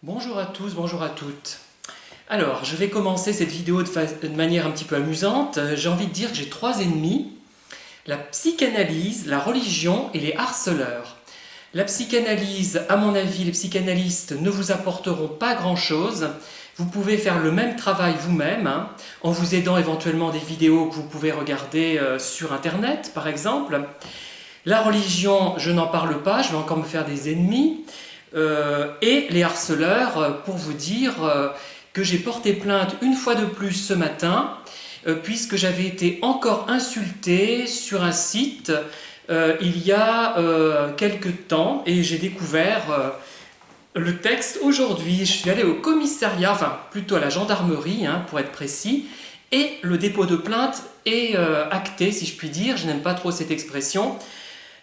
Bonjour à tous, bonjour à toutes. Alors, je vais commencer cette vidéo de manière un petit peu amusante. J'ai envie de dire que j'ai trois ennemis: la psychanalyse, la religion et les harceleurs. La psychanalyse, à mon avis, les psychanalystes ne vous apporteront pas grand-chose. Vous pouvez faire le même travail vous-même, en vous aidant éventuellement des vidéos que vous pouvez regarder sur Internet, par exemple. La religion, je n'en parle pas, je vais encore me faire des ennemis. Et les harceleurs, pour vous dire que j'ai porté plainte une fois de plus ce matin, puisque j'avais été encore insulté sur un site il y a quelques temps, et j'ai découvert le texte aujourd'hui. Je suis allé au commissariat, enfin plutôt à la gendarmerie pour être précis, et le dépôt de plainte est acté, si je puis dire. Je n'aime pas trop cette expression,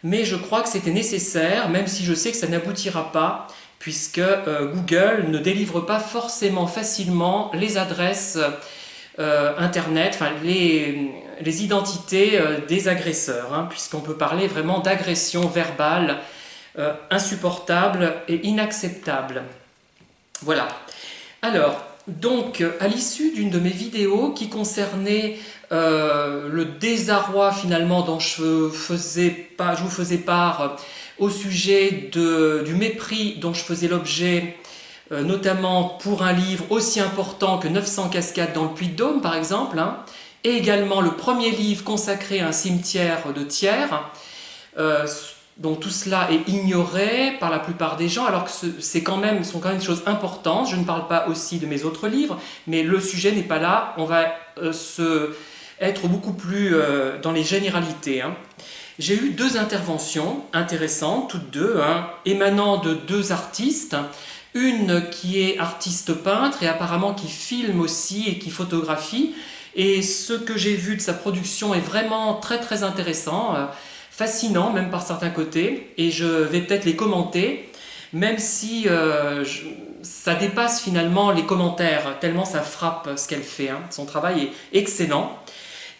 mais je crois que c'était nécessaire, même si je sais que ça n'aboutira pas, puisque Google ne délivre pas forcément facilement les adresses Internet, enfin les identités des agresseurs, puisqu'on peut parler vraiment d'agression verbale insupportable et inacceptable. Voilà. Alors, donc, à l'issue d'une de mes vidéos qui concernait le désarroi finalement dont je vous faisais part au sujet du mépris dont je faisais l'objet, notamment pour un livre aussi important que 900 cascades dans le Puy-de-Dôme par exemple, et également le premier livre consacré à un cimetière de Thiers, donc tout cela est ignoré par la plupart des gens, alors que sont quand même des choses importantes. Je ne parle pas aussi de mes autres livres, mais le sujet n'est pas là. On va être beaucoup plus dans les généralités. J'ai eu deux interventions intéressantes, toutes deux, émanant de deux artistes. Une qui est artiste peintre et apparemment qui filme aussi et qui photographie. Et ce que j'ai vu de sa production est vraiment très très intéressant. Fascinant même par certains côtés, et je vais peut-être les commenter, même si ça dépasse finalement les commentaires, tellement ça frappe ce qu'elle fait. Son travail est excellent.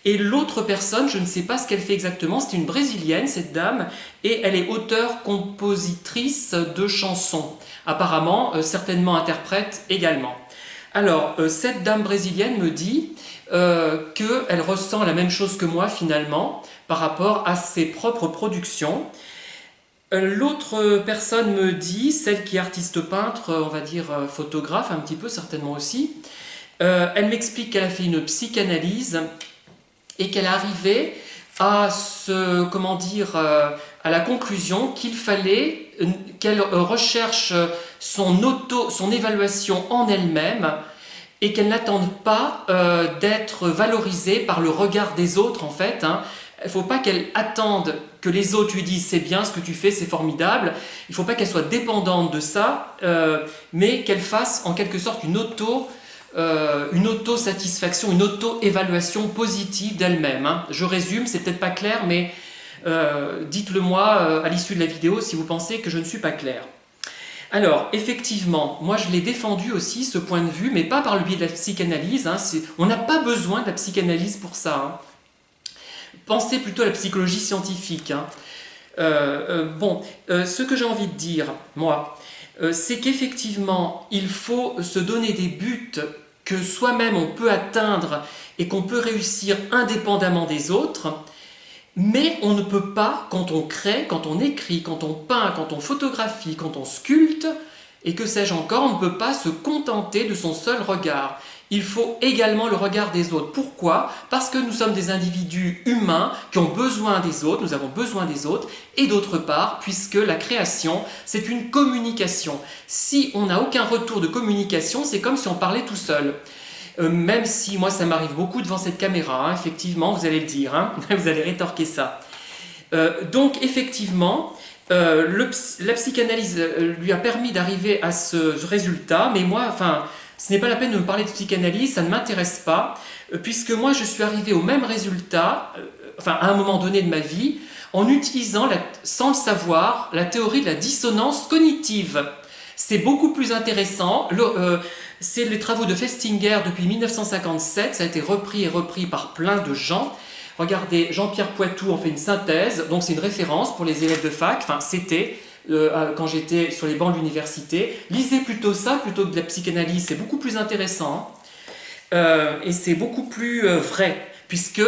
Et l'autre personne, je ne sais pas ce qu'elle fait exactement, c'est une brésilienne, cette dame, et elle est auteure-compositrice de chansons. Apparemment, certainement interprète également. Alors, cette dame brésilienne me dit qu'elle ressent la même chose que moi finalement par rapport à ses propres productions. L'autre personne me dit, celle qui est artiste peintre, on va dire photographe un petit peu certainement aussi, elle m'explique qu'elle a fait une psychanalyse et qu'elle est arrivée à à la conclusion qu'il fallait qu'elle recherche son évaluation en elle-même, et qu'elle n'attende pas d'être valorisée par le regard des autres en fait. Il ne faut pas qu'elle attende que les autres lui disent c'est bien ce que tu fais, c'est formidable. Il ne faut pas qu'elle soit dépendante de ça, mais qu'elle fasse en quelque sorte une auto-satisfaction, une auto-évaluation positive d'elle-même. Je résume, c'est peut-être pas clair, mais dites-le moi à l'issue de la vidéo si vous pensez que je ne suis pas clair. Alors, effectivement, moi je l'ai défendu aussi, ce point de vue, mais pas par le biais de la psychanalyse. On n'a pas besoin de la psychanalyse pour ça. Pensez plutôt à la psychologie scientifique. Ce que j'ai envie de dire, moi, c'est qu'effectivement, il faut se donner des buts que soi-même on peut atteindre et qu'on peut réussir indépendamment des autres. Mais on ne peut pas, quand on crée, quand on écrit, quand on peint, quand on photographie, quand on sculpte, et que sais-je encore, on ne peut pas se contenter de son seul regard. Il faut également le regard des autres. Pourquoi? Parce que nous sommes des individus humains qui ont besoin des autres, nous avons besoin des autres, et d'autre part, puisque la création, c'est une communication. Si on n'a aucun retour de communication, c'est comme si on parlait tout seul. Même si moi ça m'arrive beaucoup devant cette caméra, effectivement, vous allez le dire, vous allez rétorquer ça. Donc effectivement, la psychanalyse lui a permis d'arriver à ce résultat, mais moi, ce n'est pas la peine de me parler de psychanalyse, ça ne m'intéresse pas, puisque moi je suis arrivé au même résultat, à un moment donné de ma vie, en utilisant, sans le savoir, la théorie de la dissonance cognitive. C'est beaucoup plus intéressant. C'est les travaux de Festinger depuis 1957, ça a été repris et repris par plein de gens. Regardez, Jean-Pierre Poitou en fait une synthèse, donc c'est une référence pour les élèves de fac, c'était quand j'étais sur les bancs de l'université. Lisez plutôt ça, plutôt que de la psychanalyse, c'est beaucoup plus intéressant et c'est beaucoup plus vrai. Puisque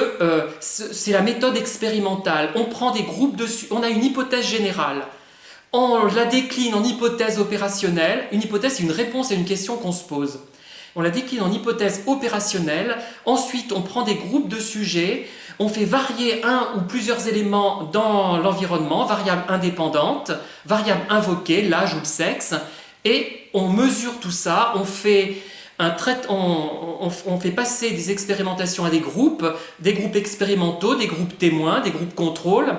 c'est la méthode expérimentale. On prend des groupes on a une hypothèse générale. On la décline en hypothèse opérationnelle. Une hypothèse, c'est une réponse à une question qu'on se pose. On la décline en hypothèse opérationnelle. Ensuite, on prend des groupes de sujets. On fait varier un ou plusieurs éléments dans l'environnement, variables indépendantes, variables invoquées, l'âge ou le sexe. Et on mesure tout ça. On fait on fait passer des expérimentations à des groupes expérimentaux, des groupes témoins, des groupes contrôle,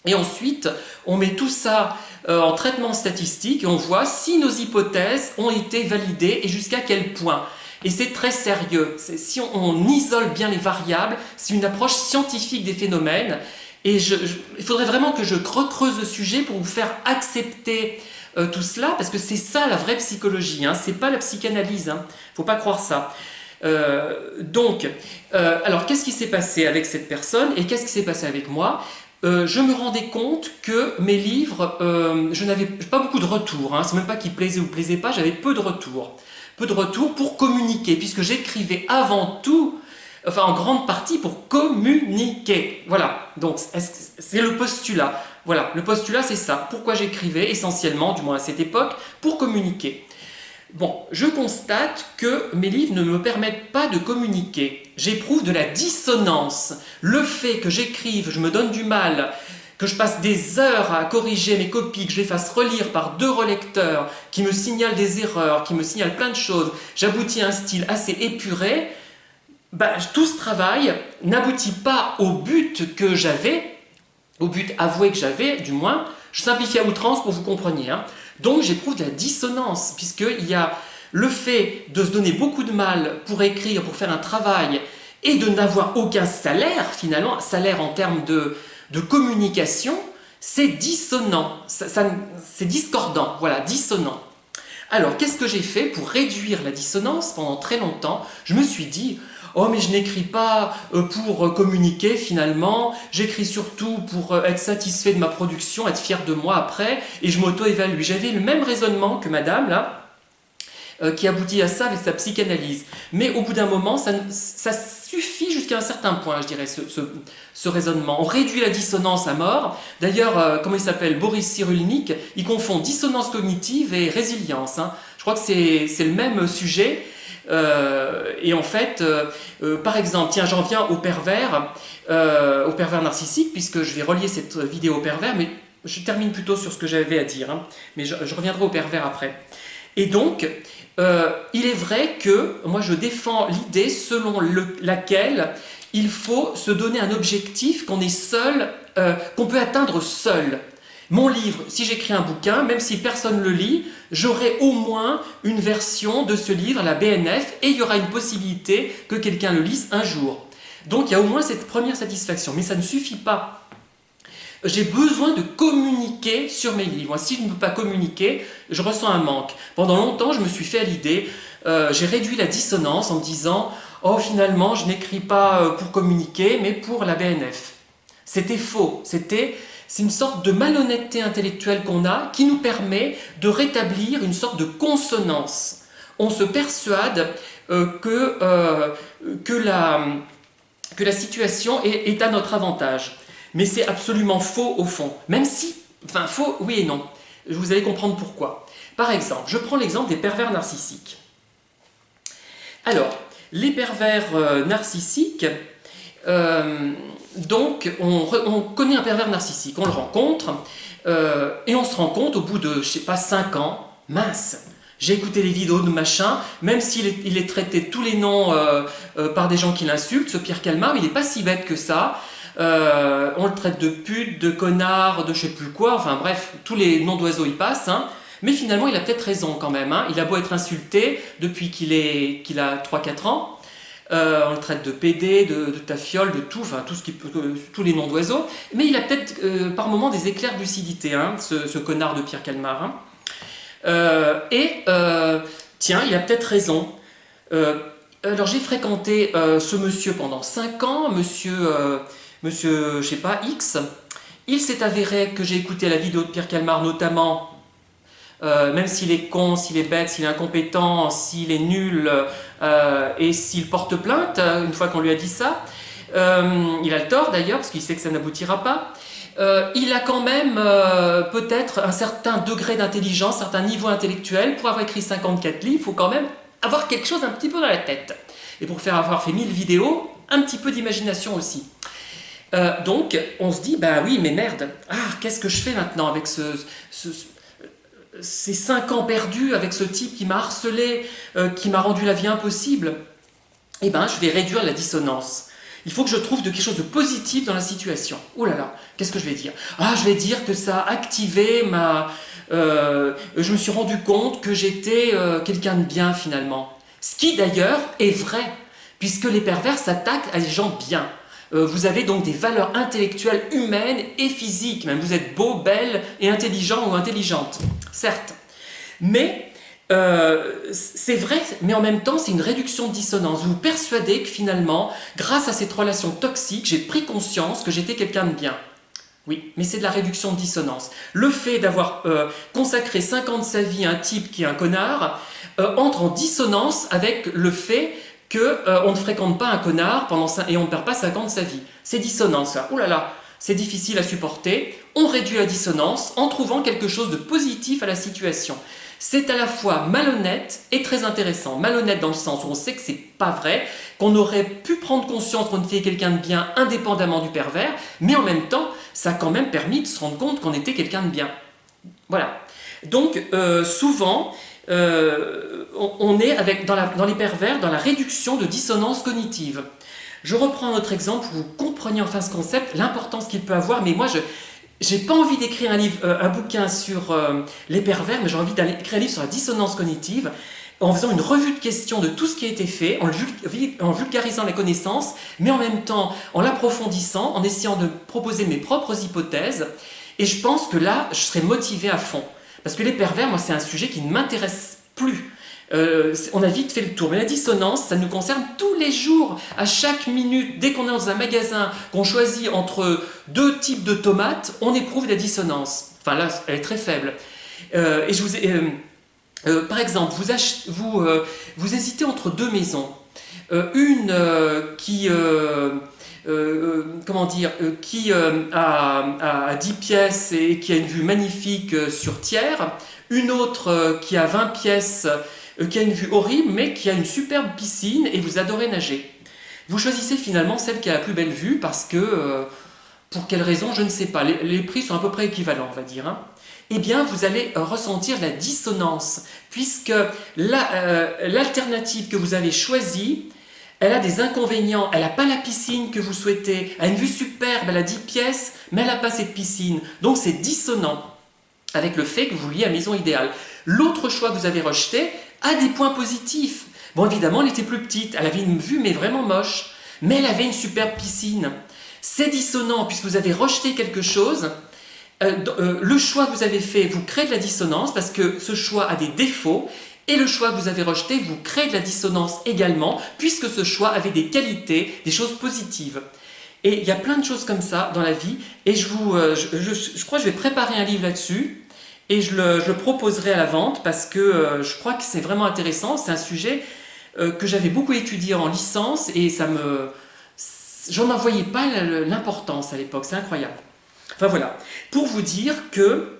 et ensuite on met tout ça en traitement statistique et on voit si nos hypothèses ont été validées et jusqu'à quel point. Et c'est très sérieux, si on isole bien les variables, c'est une approche scientifique des phénomènes, et il faudrait vraiment que je recreuse le sujet pour vous faire accepter tout cela, parce que c'est ça la vraie psychologie, hein, c'est pas la psychanalyse, hein, faut pas croire ça. Alors qu'est-ce qui s'est passé avec cette personne et qu'est-ce qui s'est passé avec moi? Je me rendais compte que mes livres, je n'avais pas beaucoup de retours, hein, c'est même pas qu'ils plaisaient ou plaisaient pas, j'avais peu de retours. Peu de retours pour communiquer, puisque j'écrivais avant tout, enfin en grande partie pour communiquer. Voilà, donc c'est le postulat. Voilà, le postulat c'est ça. Pourquoi j'écrivais essentiellement, du moins à cette époque, pour communiquer. Bon, je constate que mes livres ne me permettent pas de communiquer. J'éprouve de la dissonance. Le fait que j'écrive, je me donne du mal, que je passe des heures à corriger mes copies, que je les fasse relire par 2 relecteurs, qui me signalent des erreurs, qui me signalent plein de choses, j'aboutis à un style assez épuré, tout ce travail n'aboutit pas au but que j'avais, au but avoué que j'avais, du moins. Je simplifie à outrance pour que vous compreniez. Hein. Donc j'éprouve de la dissonance, puisqu'il y a le fait de se donner beaucoup de mal pour écrire, pour faire un travail, et de n'avoir aucun salaire, finalement, salaire en termes de communication, c'est dissonant, c'est discordant, voilà, dissonant. Alors, qu'est-ce que j'ai fait pour réduire la dissonance pendant très longtemps? Je me suis dit, oh mais je n'écris pas pour communiquer finalement, j'écris surtout pour être satisfait de ma production, être fier de moi après, et je m'auto-évalue. J'avais le même raisonnement que madame là, qui aboutit à ça avec sa psychanalyse. Mais au bout d'un moment, ça suffit jusqu'à un certain point, je dirais, ce raisonnement. On réduit la dissonance à mort. D'ailleurs, comment il s'appelle, Boris Cyrulnik, il confond dissonance cognitive et résilience. Hein. Je crois que c'est le même sujet. Et en fait, par exemple, tiens, j'en viens au pervers narcissique, puisque je vais relier cette vidéo au pervers, mais je termine plutôt sur ce que j'avais à dire, hein, mais je reviendrai au pervers après. Et donc, il est vrai que moi je défends l'idée selon laquelle il faut se donner un objectif qu'on est seul, qu'on peut atteindre seul. Mon livre, si j'écris un bouquin, même si personne ne le lit, j'aurai au moins une version de ce livre, la BNF, et il y aura une possibilité que quelqu'un le lise un jour. Donc il y a au moins cette première satisfaction, mais ça ne suffit pas. J'ai besoin de communiquer sur mes livres. Moi, si je ne peux pas communiquer, je ressens un manque. Pendant longtemps, je me suis fait à l'idée, j'ai réduit la dissonance en me disant « Oh, finalement, je n'écris pas pour communiquer, mais pour la BNF ». C'était faux. C'est une sorte de malhonnêteté intellectuelle qu'on a qui nous permet de rétablir une sorte de consonance. On se persuade que la situation est à notre avantage. Mais c'est absolument faux au fond. Même si, enfin faux, oui et non. Vous allez comprendre pourquoi. Par exemple, je prends l'exemple des pervers narcissiques. Alors, les pervers narcissiques, donc on connaît un pervers narcissique, on le rencontre, et on se rend compte au bout de, je sais pas, 5 ans, mince, j'ai écouté les vidéos de machin, même s'il est traité de tous les noms par des gens qui l'insultent, ce Pierre Calmar, il n'est pas si bête que ça. On le traite de pute, de connard, de je sais plus quoi, enfin bref, tous les noms d'oiseaux y passent, hein. Mais finalement il a peut-être raison quand même, hein. Il a beau être insulté depuis qu'il a 3-4 ans, on le traite de PD, de tafiole, de tout, enfin tous les noms d'oiseaux, mais il a peut-être par moments des éclairs de lucidité, hein, ce connard de Pierre Calmar. Hein. Tiens, il a peut-être raison. Alors j'ai fréquenté ce monsieur pendant 5 ans, monsieur, je sais pas, X, Il s'est avéré que j'ai écouté la vidéo de Pierre Calmar notamment, même s'il est con, s'il est bête, s'il est incompétent, s'il est nul et s'il porte plainte, une fois qu'on lui a dit ça, il a le tort d'ailleurs parce qu'il sait que ça n'aboutira pas. Il a quand même peut-être un certain degré d'intelligence, un certain niveau intellectuel. Pour avoir écrit 54 livres, il faut quand même avoir quelque chose un petit peu dans la tête. Et pour avoir fait 1000 vidéos, un petit peu d'imagination aussi. Donc on se dit, bah oui mais merde, qu'est-ce que je fais maintenant avec ces 5 ans perdus, avec ce type qui m'a harcelé, qui m'a rendu la vie impossible? Eh ben je vais réduire la dissonance. Il faut que je trouve quelque chose de positif dans la situation. Oh là là, qu'est-ce que je vais dire? Je vais dire que ça a activé ma... je me suis rendu compte que j'étais quelqu'un de bien finalement. Ce qui d'ailleurs est vrai, puisque les pervers s'attaquent à des gens bien. Vous avez donc des valeurs intellectuelles humaines et physiques. Même vous êtes beau, belle et intelligent ou intelligente, certes. Mais... c'est vrai, mais en même temps, c'est une réduction de dissonance. Vous vous persuadez que finalement, grâce à cette relation toxique, j'ai pris conscience que j'étais quelqu'un de bien. Oui, mais c'est de la réduction de dissonance. Le fait d'avoir consacré 5 ans de sa vie à un type qui est un connard entre en dissonance avec le fait qu'on ne fréquente pas un connard et on ne perd pas 5 ans de sa vie. C'est dissonant ça. Oh là là, c'est difficile à supporter. On réduit la dissonance en trouvant quelque chose de positif à la situation. C'est à la fois malhonnête et très intéressant. Malhonnête dans le sens où on sait que c'est pas vrai, qu'on aurait pu prendre conscience qu'on était quelqu'un de bien indépendamment du pervers, mais en même temps, ça a quand même permis de se rendre compte qu'on était quelqu'un de bien. Voilà. Donc, souvent, on est dans les pervers dans la réduction de dissonance cognitive. Je reprends un autre exemple pour que vous compreniez enfin ce concept, l'importance qu'il peut avoir, mais moi, j'ai pas envie d'écrire un bouquin sur les pervers, mais j'ai envie d'écrire un livre sur la dissonance cognitive, en faisant une revue de questions de tout ce qui a été fait, en vulgarisant les connaissances, mais en même temps en l'approfondissant, en essayant de proposer mes propres hypothèses. Et je pense que là, je serai motivé à fond. Parce que les pervers, moi, c'est un sujet qui ne m'intéresse plus. On a vite fait le tour, mais la dissonance, ça nous concerne tous les jours, à chaque minute. Dès qu'on est dans un magasin, qu'on choisit entre 2 types de tomates, on éprouve la dissonance. Enfin là, elle est très faible. Par exemple, vous hésitez entre 2 maisons. Une qui a 10 pièces et qui a une vue magnifique sur Thiers, une autre qui a 20 pièces, qui a une vue horrible, mais qui a une superbe piscine et vous adorez nager. Vous choisissez finalement celle qui a la plus belle vue parce que, pour quelle raison, je ne sais pas, les prix sont à peu près équivalents, on va dire. Hein. Eh bien, vous allez ressentir la dissonance, puisque l'alternative que vous avez choisie, elle a des inconvénients, elle n'a pas la piscine que vous souhaitez, elle a une vue superbe, elle a 10 pièces, mais elle n'a pas cette piscine. Donc c'est dissonant avec le fait que vous vouliez la maison idéale. L'autre choix que vous avez rejeté a des points positifs. Bon, évidemment, elle était plus petite, elle avait une vue mais vraiment moche, mais elle avait une superbe piscine. C'est dissonant puisque vous avez rejeté quelque chose. Le choix que vous avez fait vous crée de la dissonance parce que ce choix a des défauts. Et le choix que vous avez rejeté vous crée de la dissonance également, puisque ce choix avait des qualités, des choses positives. Et il y a plein de choses comme ça dans la vie, et je crois que je vais préparer un livre là-dessus, et je le proposerai à la vente, parce que je crois que c'est vraiment intéressant, c'est un sujet que j'avais beaucoup étudié en licence, et j'en en voyais pas l'importance à l'époque, c'est incroyable. Enfin voilà, pour vous dire que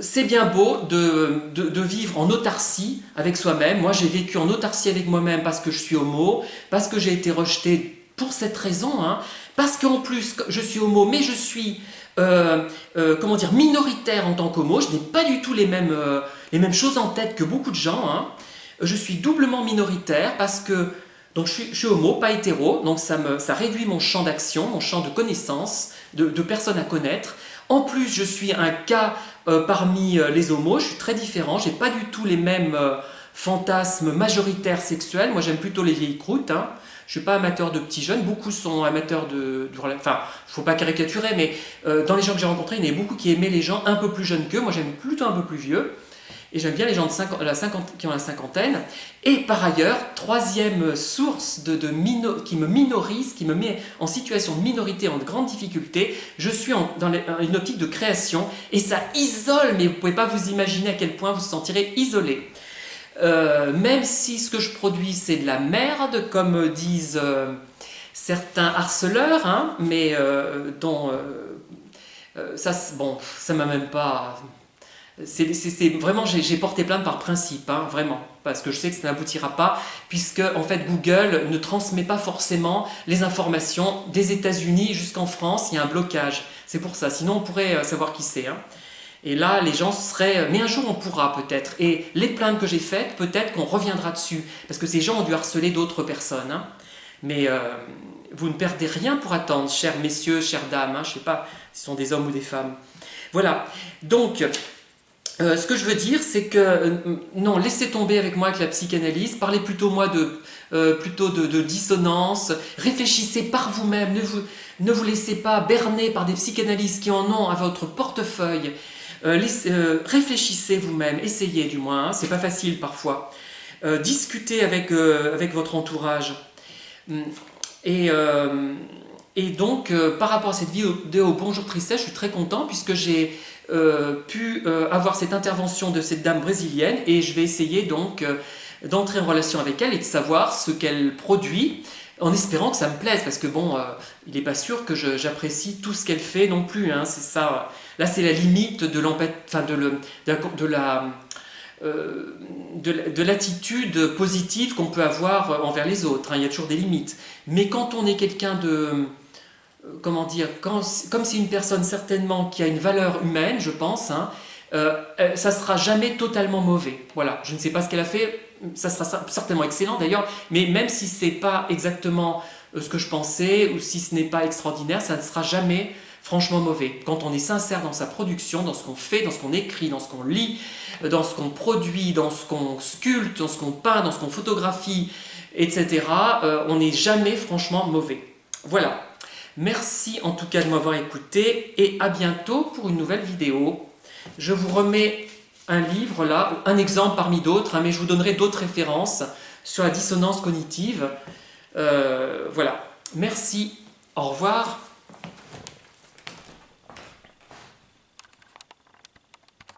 c'est bien beau de vivre en autarcie avec soi-même. Moi, j'ai vécu en autarcie avec moi-même parce que je suis homo, parce que j'ai été rejeté pour cette raison, hein, parce qu'en plus, je suis homo, mais je suis minoritaire en tant qu'homo. Je n'ai pas du tout les mêmes choses en tête que beaucoup de gens. Hein. Je suis doublement minoritaire parce que donc je suis homo, pas hétéro, donc ça réduit mon champ d'action, mon champ de connaissances, de personnes à connaître. En plus, je suis un cas parmi les homos, je suis très différent, j'ai pas du tout les mêmes fantasmes majoritaires sexuels. Moi, j'aime plutôt les vieilles croûtes. Hein. Je suis pas amateur de petits jeunes, beaucoup sont amateurs enfin, faut pas caricaturer, mais dans les gens que j'ai rencontrés, il y en a beaucoup qui aimaient les gens un peu plus jeunes qu'eux. Moi, j'aime plutôt un peu plus vieux. Et j'aime bien les gens qui ont la cinquantaine. Et par ailleurs, troisième source qui me minorise, qui me met en situation de minorité, en grande difficulté, je suis dans une optique de création et ça isole, mais vous ne pouvez pas vous imaginer à quel point vous vous sentirez isolé. Même si ce que je produis c'est de la merde, comme disent certains harceleurs, hein, mais ça, bon, ça m'a même pas... vraiment, j'ai porté plainte par principe, hein, vraiment, parce que je sais que ça n'aboutira pas, puisque en fait Google ne transmet pas forcément les informations des États-Unis jusqu'en France, il y a un blocage. C'est pour ça, sinon on pourrait savoir qui c'est. Hein. Et là, les gens seraient... Mais un jour, on pourra peut-être. Et les plaintes que j'ai faites, peut-être qu'on reviendra dessus. Parce que ces gens ont dû harceler d'autres personnes. Hein. Mais vous ne perdez rien pour attendre, chers messieurs, chères dames. Hein. Je ne sais pas si ce sont des hommes ou des femmes. Voilà. Donc, ce que je veux dire, c'est que... non, laissez tomber avec moi avec la psychanalyse. Parlez plutôt, moi, plutôt de dissonance. Réfléchissez par vous-même. Ne vous laissez pas berner par des psychanalystes qui en ont à votre portefeuille. Réfléchissez vous-même, essayez du moins, hein, c'est pas facile parfois. Discutez avec votre entourage. Et donc, par rapport à cette vidéo Bonjour Tristesse, je suis très content puisque j'ai pu avoir cette intervention de cette dame brésilienne et je vais essayer donc d'entrer en relation avec elle et de savoir ce qu'elle produit en espérant que ça me plaise parce que bon, il n'est pas sûr que j'apprécie tout ce qu'elle fait non plus, hein, c'est ça. Là, c'est la limite de l'attitude positive qu'on peut avoir envers les autres. Hein. Il y a toujours des limites. Mais quand on est quelqu'un de... comment dire, comme c'est une personne certainement qui a une valeur humaine, je pense, hein, ça ne sera jamais totalement mauvais. Voilà, je ne sais pas ce qu'elle a fait, ça sera certainement excellent d'ailleurs, mais même si ce n'est pas exactement ce que je pensais, ou si ce n'est pas extraordinaire, ça ne sera jamais franchement mauvais. Quand on est sincère dans sa production, dans ce qu'on fait, dans ce qu'on écrit, dans ce qu'on lit, dans ce qu'on produit, dans ce qu'on sculpte, dans ce qu'on peint, dans ce qu'on photographie, etc., on n'est jamais franchement mauvais. Voilà. Merci en tout cas de m'avoir écouté et à bientôt pour une nouvelle vidéo. Je vous remets un livre là, un exemple parmi d'autres, hein, mais je vous donnerai d'autres références sur la dissonance cognitive. Voilà. Merci. Au revoir.